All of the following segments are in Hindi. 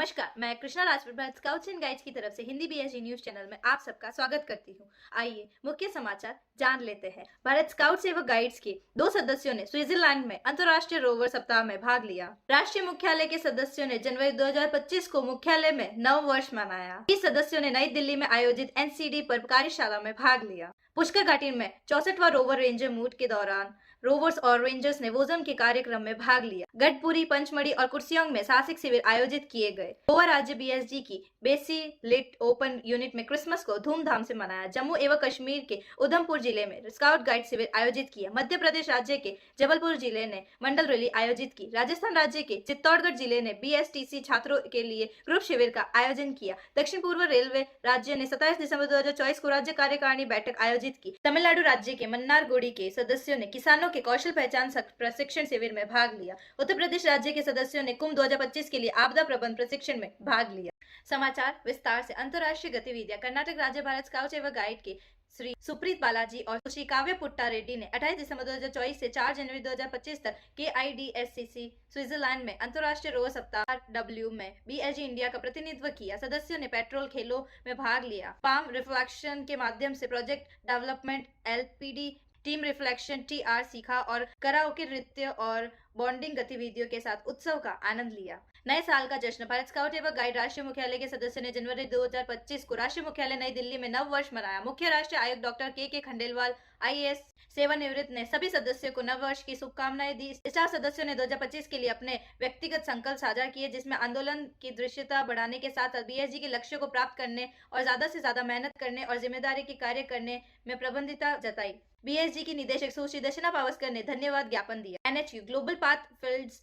नमस्कार, मैं Krishna Rajput Bharat scouts and guides की तरफ से हिंदी बीएसजी न्यूज चैनल में आप सबका स्वागत करती हूँ। आइए मुख्य समाचार जान लेते हैं। भारत स्काउट्स एवं गाइड्स के 2 सदस्यों ने स्विट्जरलैंड में अंतर्राष्ट्रीय रोवर सप्ताह में भाग लिया। राष्ट्रीय मुख्यालय के सदस्यों ने जनवरी 2025 को मुख्यालय में नव वर्ष मनाया। इस सदस्यों ने नई दिल्ली में आयोजित एनसीडी पर कार्यशाला में भाग लिया। पुष्कर घाटी में 64वां रोवर रेंजर मूट के दौरान रोवर्स और रेंजर्स ने वोजम के कार्यक्रम में भाग लिया। गढ़पुरी, पंचमढ़ी और कुर्सियोंग में साहसिक शिविर आयोजित किए गए। गोवा राज्य बीएसजी की बेसी लिट ओपन यूनिट में क्रिसमस को धूमधाम से मनाया। जम्मू एवं कश्मीर के उधमपुर जिले में स्काउट गाइड शिविर आयोजित किया। मध्य प्रदेश राज्य के जबलपुर जिले ने मंडल रैली आयोजित की। राजस्थान राज्य के चित्तौड़गढ़ जिले ने बीएसटीसी छात्रों के लिए ग्रुप शिविर का आयोजन किया। दक्षिण पूर्व रेलवे राज्य ने 27 दिसंबर 2024 को राज्य कार्यकारिणी बैठक आयोजित की। तमिलनाडु राज्य के मन्नारगुडी के सदस्यों ने किसानों के कौशल पहचान प्रशिक्षण शिविर में भाग लिया। उत्तर प्रदेश राज्य के सदस्यों ने कुंभ 2025 के लिए आपदा प्रबंधन प्रशिक्षण में भाग लिया। समाचार विस्तार से। अंतर्राष्ट्रीय गतिविधियां। कर्नाटक राज्य भारत स्काउट्स एवं गाइड के श्री सुप्रीत बालाजी और श्री काव्य पुट्टा रेड्डी ने 28 दिसंबर 2024 से 4 जनवरी 2025 तक KIDSCC स्विट्जरलैंड में अंतर्राष्ट्रीय रोवर सप्ताह W में BSG इंडिया का प्रतिनिधित्व किया। सदस्यों ने पेट्रोल खेलों में भाग लिया। पाम रिफ्लेक्शन के माध्यम से project development LPD team reflection TR सीखा और कराओके नृत्य और बॉन्डिंग गतिविधियों के साथ उत्सव का आनंद लिया। नए साल का जश्न। भारत स्काउट एवं गाइड राष्ट्रीय मुख्यालय के सदस्यों ने जनवरी 2025 को राष्ट्रीय मुख्यालय नई दिल्ली में नव वर्ष मनाया। मुख्य राष्ट्रीय आयुक्त डॉक्टर के खंडेलवाल IAS सेवानिवृत्त ने सभी सदस्यों को नव वर्ष की शुभकामनाएं दी। स्टाफ सदस्यों ने 2025 के लिए अपने व्यक्तिगत संकल्प साझा किए, जिसमें आंदोलन की दृश्यता बढ़ाने के साथ BSG के लक्ष्य को प्राप्त करने और ज्यादा से ज्यादा मेहनत करने और जिम्मेदारी के कार्य करने में प्रतिबद्धता जताई। BSG की निदेशक सुश्री दशना पावस्कर ने धन्यवाद ज्ञापन दिया। NHU ग्लोबल पाथ फील्ड्स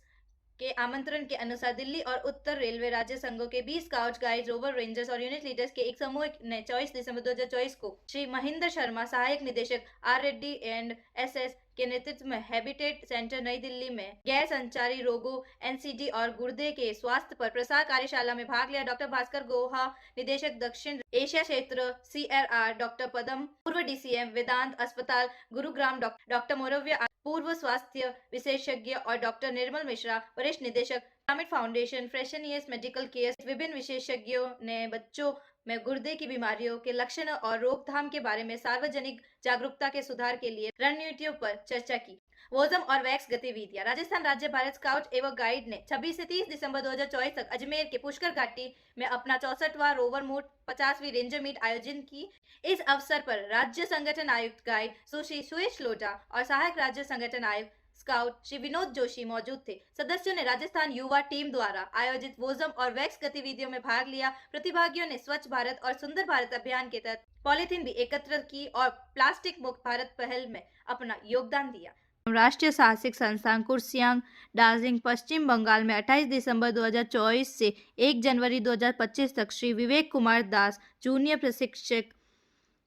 के आमंत्रण के अनुसार दिल्ली और उत्तर रेलवे राज्य संघों के 20 स्काउट गाइड, रोवर रेंजर्स और यूनिट लीडर्स के एक समूह ने 24 दिसंबर 2024 को श्री महेंद्र शर्मा, सहायक निदेशक R रेड्डी एंड SS के नेतृत्व में हैबिटेट सेंटर नई दिल्ली में गैर संचारी रोगों NCD और गुर्दे के स्वास्थ्य पर प्रसार कार्यशाला में भाग लिया। डॉक्टर भास्कर गोहा, निदेशक दक्षिण एशिया क्षेत्र CRR, डॉक्टर पदम, पूर्व DCM वेदांत अस्पताल गुरुग्राम, डॉक्टर मोरव्य, पूर्व स्वास्थ्य विशेषज्ञ और डॉक्टर निर्मल मिश्रा, वरिष्ठ निदेशक पिरामिड फाउंडेशन, फ्रेशनियर्स मेडिकल केयर, विभिन्न विशेषज्ञों ने बच्चों में गुर्दे की बीमारियों के लक्षण और रोकथाम के बारे में सार्वजनिक जागरूकता के सुधार के लिए रणनीतियों पर चर्चा की। वोजम और वैक्स गतिविधियां। राजस्थान राज्य भारत स्काउट एवं गाइड ने 26 से 30 दिसंबर 2024 तक अजमेर के पुष्कर घाटी में अपना 64वां रोवर मूट 50वीं रेंजर मीट आयोजन की। इस अवसर पर राज्य संगठन आयुक्त गाइड सुश्री सुयश लोटा और सहायक राज्य संगठन आयुक्त स्काउट श्री विनोद जोशी मौजूद थे। सदस्यों ने राजस्थान युवा टीम द्वारा आयोजित वोजम और वैक्स गतिविधियों में भाग लिया। प्रतिभागियों ने स्वच्छ भारत और सुंदर भारत अभियान के तहत पॉलीथीन भी एकत्र की और प्लास्टिक मुक्त भारत पहल में अपना योगदान दिया। राष्ट्रीय साहसिक संस्थान कुर्सियांग, दार्जिलिंग, पश्चिम बंगाल में 28 दिसंबर 2024 से 1 जनवरी 2025 तक श्री विवेक कुमार दास जूनियर प्रशिक्षक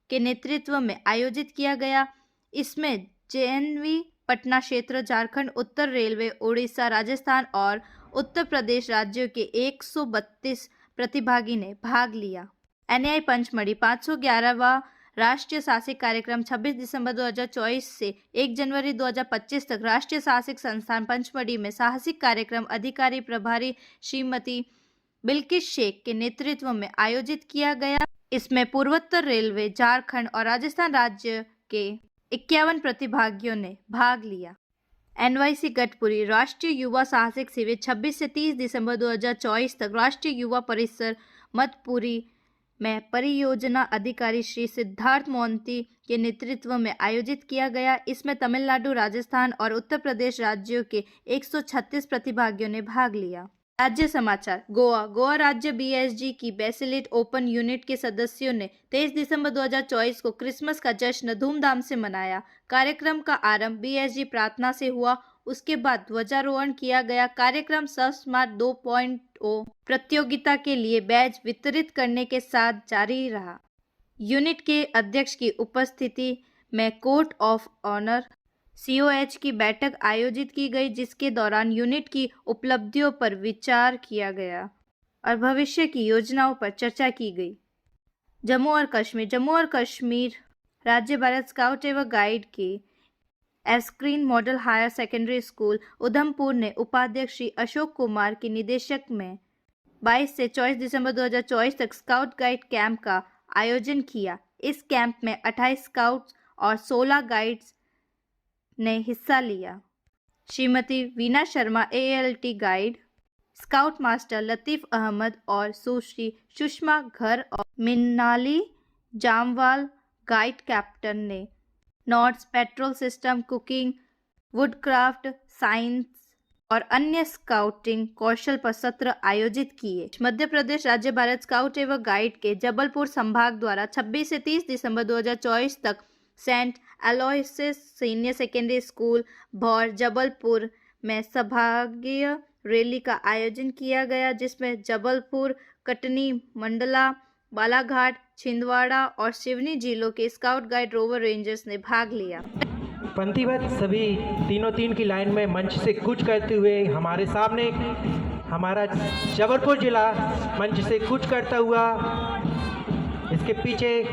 के नेतृत्व में आयोजित किया गया। इसमें JNV पटना क्षेत्र, झारखंड, उत्तर रेलवे, उड़ीसा, राजस्थान और उत्तर प्रदेश राज्यों के 132 प्रतिभागी ने भाग लिया। NAI पंचमढ़ी 511वां राष्ट्रीय साहसिक कार्यक्रम 26 दिसंबर 2024 से 1 जनवरी 2025 तक राष्ट्रीय साहसिक संस्थान पंचमढ़ी में साहसिक कार्यक्रम अधिकारी प्रभारी श्रीमती बिल्किस शेख के नेतृत्व में आयोजित किया गया। इसमें पूर्वोत्तर रेलवे, झारखंड और राजस्थान राज्य के 51 प्रतिभागियों ने भाग लिया। NYC गढ़पुरी राष्ट्रीय युवा साहसिक शिविर 26 से 30 दिसंबर 2024 तक राष्ट्रीय युवा परिसर मधुपुरी में परियोजना अधिकारी श्री सिद्धार्थ मोहंती के नेतृत्व में आयोजित किया गया। इसमें तमिलनाडु, राजस्थान और उत्तर प्रदेश राज्यों के 136 प्रतिभागियों ने भाग लिया। राज्य समाचार। गोवा राज्य BSG की बेसिलिट ओपन यूनिट के सदस्यों ने 23 दिसंबर 2024 को क्रिसमस का जश्न धूमधाम से मनाया। कार्यक्रम का आरंभ BSG प्रार्थना से हुआ, उसके बाद ध्वजारोहण किया गया। कार्यक्रम स्मार्ट 2.0 प्रतियोगिता के लिए बैज वितरित करने के साथ जारी रहा। यूनिट के अध्यक्ष की उपस्थिति में कोर्ट ऑफ ऑनर COH की बैठक आयोजित की गई, जिसके दौरान यूनिट की उपलब्धियों पर विचार किया गया और भविष्य की योजनाओं पर चर्चा की गई। जम्मू और कश्मीर राज्य भारत स्काउट एवं गाइड के एस्क्रीन model higher secondary school Udhampur ने उपाध्यक्ष श्री अशोक कुमार की निदेशक में 22 से 24 दिसंबर 2024 तक स्काउट गाइड कैंप का आयोजन किया। इस कैंप में 28 स्काउट्स और 16 गाइड्स ने हिस्सा लिया। Shrimati Veena Sharma ALT guide, scout master Latif Ahmed और सुश्री सुषमा घर और मिन्नाली जामवाल गाइड कैप्टन ने knots, patrol system, cooking, woodcraft, science और अन्य स्काउटिंग कौशल पर सत्र आयोजित किए। मध्य प्रदेश राज्य भारत स्काउट एवं गाइड के जबलपुर संभाग द्वारा 26 से 30 दिसंबर 2024 तक saint Aloysius senior secondary school Bhaur Jabalpur में सौभाग्य रैली का आयोजन किया गया, जिसमें जबलपुर, कटनी, मंडला, बालाघाट, छिंदवाड़ा और सिवनी जिलों के स्काउट गाइड रोवर रेंजर्स ने भाग लिया। पंक्तिबद्ध सभी तीनों तीन की लाइन में मंच से कूच करते हुए हमारे सामने हमारा जबलपुर जिला मंच से कूच करता हुआ, इसके पीछे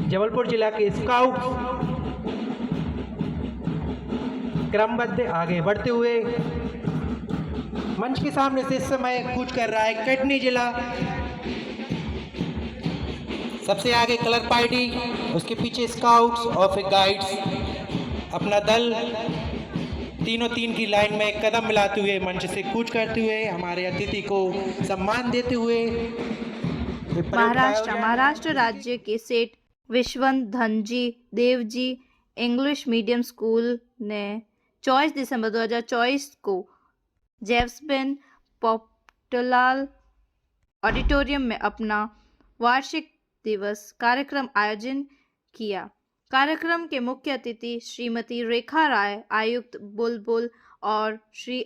जबलपुर जिला के स्काउट क्रमबद्ध आगे बढ़ते हुए मंच के सामने से इस समय कूच कर रहा है कटनी जिला। सबसे आगे कलर पार्टी, उसके पीछे स्काउट्स और फिर गाइड्स अपना दल तीनों तीन की लाइन में कदम मिलाते हुए मंच से कूच करते हुए हमारे अतिथि को सम्मान देते हुए महाराष्ट्र राज्य के Seth Vishwant Dhanji Devji English medium school ने 24 दिसंबर 2024 को जेव्सबेन पोप्टलाल ऑडिटोरियम में अपना वार्षिक दिवस कार्यक्रम आयोजन किया। कार्यक्रम के मुख्य अतिथि श्रीमती रेखा राय आयुक्त बुलबुल और श्री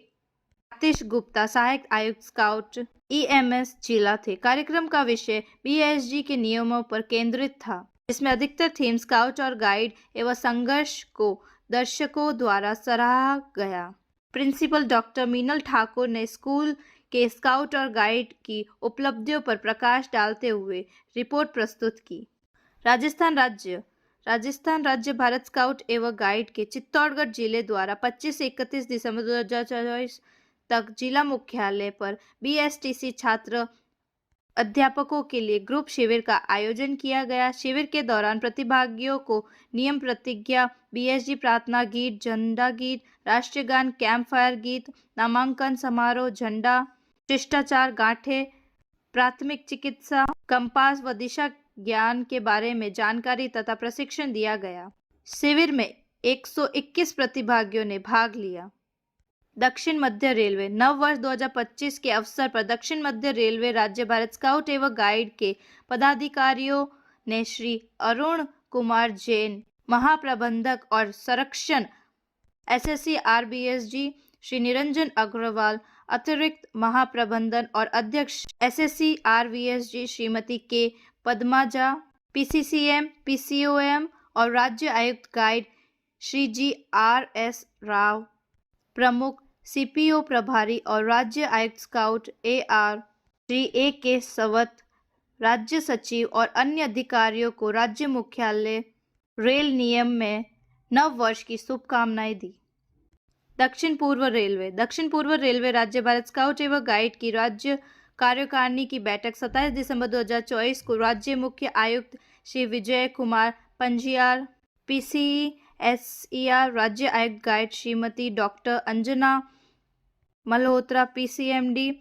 आतिश गुप्ता सहायक आयुक्त स्काउट EMS जिला थे। कार्यक्रम का विषय BSG के नियमों पर केंद्रित था, जिसमें अधिकतर थीम स्काउट और गाइड एवं संघर्ष को दर्शकों द्वारा सराहा गया। प्रिंसिपल डॉक्टर मीनल ठाकुर ने स्कूल के स्काउट और गाइड की उपलब्धियों पर प्रकाश डालते हुए रिपोर्ट प्रस्तुत की। राजस्थान राज्य भारत स्काउट एवं गाइड के चित्तौड़गढ़ जिले द्वारा 25 से 31 दिसंबर 2024 तक जिला मुख्यालय पर BSTC छात्र अध्यापकों के लिए ग्रुप शिविर का आयोजन किया गया। शिविर के दौरान प्रतिभागियों को नियम प्रतिज्ञा, BSG प्रार्थना गीत, झंडा गीत, राष्ट्रीय गान, कैंप फायर गीत, नामांकन समारोह, झंडा, शिष्टाचार, गांठे, प्राथमिक चिकित्सा, कंपास व दिशा ज्ञान के बारे में जानकारी तथा प्रशिक्षण दिया गया। शिविर में 121 प्रतिभागियों ने भाग लिया। दक्षिण मध्य रेलवे नव वर्ष 2025 के अवसर पर दक्षिण मध्य रेलवे राज्य भारत स्काउट एवं गाइड के पदाधिकारियों ने श्री अरुण कुमार जैन, महाप्रबंधक और संरक्षण SSC RBSG, श्री निरंजन अग्रवाल, अतिरिक्त महाप्रबंधन और अध्यक्ष SSC RVSG, श्रीमती के पद्माजा, PCCM, PCOM और राज्य आयुक्त गाइड श्री GRS राव, प्रमुख CPO प्रभारी और राज्य आयुक्त स्काउट AR श्री AK सवत, राज्य सचिव और अन्य अधिकारियों को राज्य मुख्यालय रेल नियम में नव वर्ष की शुभकामनाएं दी। दक्षिण पूर्व रेलवे राज्य भारत स्काउट एवं गाइड की राज्य कार्यकारिणी की बैठक 27 दिसंबर 2024 को राज्य मुख्य आयुक्त श्री विजय कुमार पंजियार, PCSER राज्य आयुक्त guide Shrimati doctor Anjana Malhotra, PCMD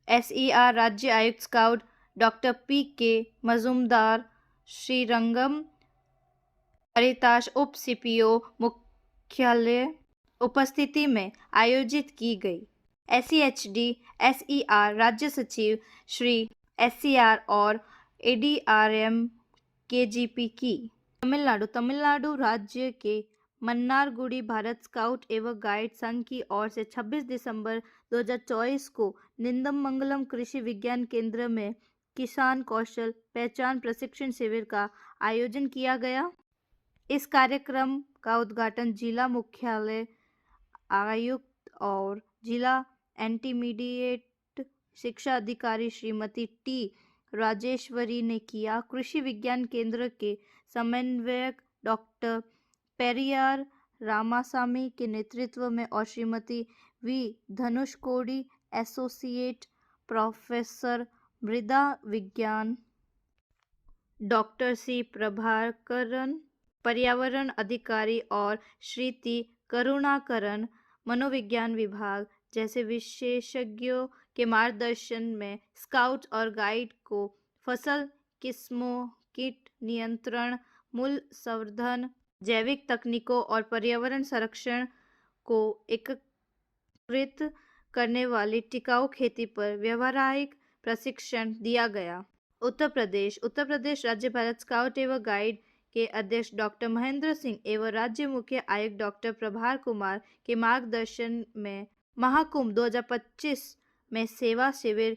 SER राज्य आयुक्त scout doctor PK Majumdar, Srirangam Haritash उप CPO मुख्यालय उपस्थिति में आयोजित की गई। SEHD SER राज्य सचिव श्री SCR और ADRM KGP की। तमिलनाडु राज्य के मन्नारगुडी भारत स्काउट एवं गाइड संघ की ओर से 26 दिसंबर 2024 को निंदमंगलम कृषि विज्ञान केंद्र में किसान कौशल पहचान प्रशिक्षण शिविर का आयोजन किया गया। इस कार्यक्रम का उद्घाटन जिला मुख्यालय आयुक्त और जिला इंटरमीडिएट शिक्षा अधिकारी श्रीमती T राजेश्वरी ने किया। कृषि विज्ञान केंद्र के समन्वयक डॉक्टर पेरियार रामासामी के नेतृत्व में और Shrimati V Dhanushkodi associate professor मृदा विज्ञान डॉक्टर सी प्रभाकरन पर्यावरण अधिकारी और श्रीति करुणाकरन मनोविज्ञान विभाग जैसे विशेषज्ञों के मार्गदर्शन में स्काउट और गाइड को फसल किस्मों कीट नियंत्रण मूल्य संवर्धन जैविक तकनीकों और पर्यावरण संरक्षण को एकीकृत करने वाली टिकाऊ खेती पर व्यावहारिक प्रशिक्षण दिया गया। उत्तर प्रदेश राज्य भारत स्काउट एवं गाइड के अध्यक्ष डॉक्टर महेंद्र सिंह एवं राज्य मुख्य आयुक्त डॉक्टर प्रभार कुमार के मार्गदर्शन में महाकुंभ 2025 में सेवा शिविर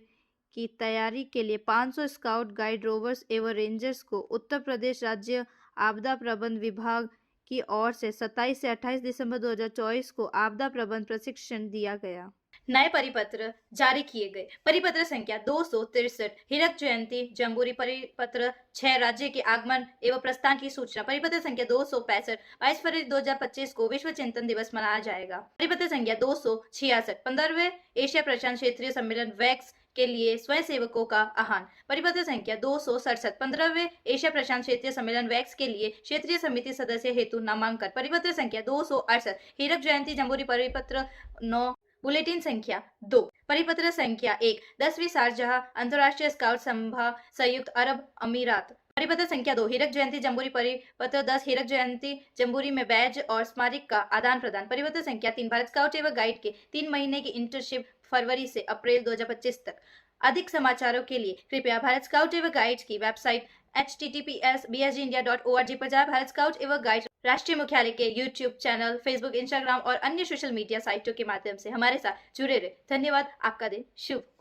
की तैयारी के लिए 500 स्काउट गाइड रोवर्स एवं रेंजर्स को उत्तर प्रदेश राज्य आपदा प्रबंधन विभाग की ओर से 27 से 28 दिसंबर 2024 को आपदा प्रबंधन प्रशिक्षण दिया गया। नए परिपत्र जारी किए गए। परिपत्र संख्या 263 हीरक जयंती जम्बूरी परिपत्र 6 राज्य के आगमन एवं प्रस्थान की सूचना। परिपत्र संख्या 265 22 फरवरी 2025 को विश्व चिंतन दिवस मनाया जाएगा। परिपत्र संख्या 266 15वें एशिया प्रशांत क्षेत्रीय सम्मेलन वैक्स के लिए स्वयंसेवकों का आह्वान। परिपत्र संख्या 267 15वें एशिया प्रशांत क्षेत्रीय सम्मेलन वैक्स के लिए क्षेत्रीय समिति सदस्य हेतु नामांकन। परिपत्र संख्या 268 हीरक जयंती जम्बूरी परिपत्र 9 बुलेटिन संख्या 2। परिपत्र संख्या 1 10वीं शारजाह अंतर्राष्ट्रीय स्काउट सभा संयुक्त अरब अमीरात। परिपत्र संख्या 2 हीरक जयंती जम्बूरी परिपत्र 10 हीरक जयंती जम्बूरी में बैज और स्मारक का आदान प्रदान। परिपत्र संख्या 3 भारत स्काउट एवं गाइड के 3 महीने की इंटर्नशिप फरवरी से अप्रैल 2025 तक। अधिक समाचारों के लिए कृपया भारत स्काउट एवं गाइड की वेबसाइट https://bsgindia.org पर जाएं। भारत स्काउट एवं गाइड राष्ट्रीय मुख्यालय के यूट्यूब चैनल, फेसबुक, इंस्टाग्राम और अन्य सोशल मीडिया साइटों के माध्यम से हमारे साथ जुड़े रहे। धन्यवाद। आपका दिन शुभ हो।